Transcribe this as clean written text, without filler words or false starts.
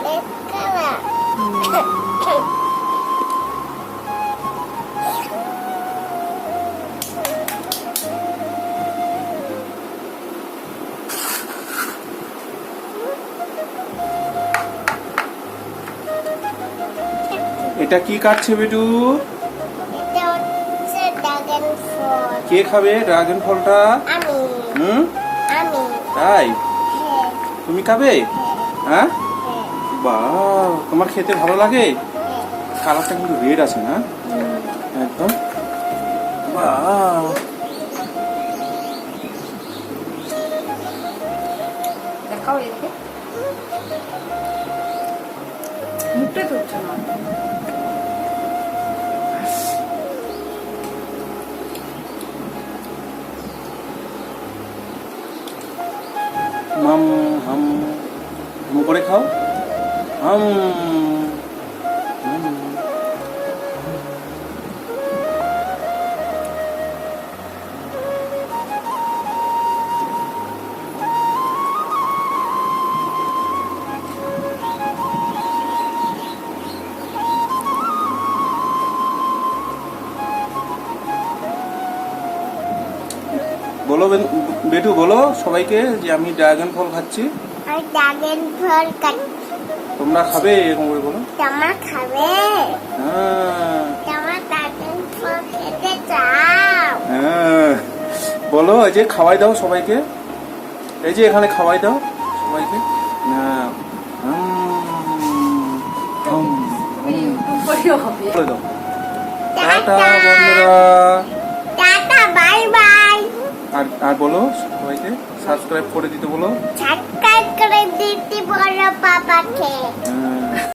Red colour এটা কি কাটছে বেটু? এটা হচ্ছে ড্রাগন ফল। কে খাবে ড্রাগন ফলটা? আমি হুম, আমি তাই হ্যাঁ তুমি খাবে? হ্যাঁ, হ্যাঁ বাহ, তোমার খেতে ভালো লাগে? হ্যাঁ কালারটা কিন্তু রেড আছে না একদম। বাহ, দেখাও এতে মুখটা ধরছে না। মাম হাম হাম করে খাও। হাম হাম। বলো বেটু, বলো সবাইকে যে আমি ড্রাগন ফল খাচ্ছি। আমি ড্রাগন ফল খাচ্ছি। তোমরা খাবে এরকম করে বলো। তোমরা খাবে? হ্যাঁ তোমরা ড্রাগন ফল খেতে চাও? হ্যাঁ, বলো এই যে খাওয়াই দাও সবাইকে, এই যে এখানে খাওয়াই দাও সবাইকে। হ্যাঁ, বলে দাও টাটা বন্ধুরা। Tata bye bye. আর বলো সবাইকে সাবস্ক্রাইব করে দিতে বলো। সাবস্ক্রাইব করে দিতে বলো বাবাকে। হ্যাঁ।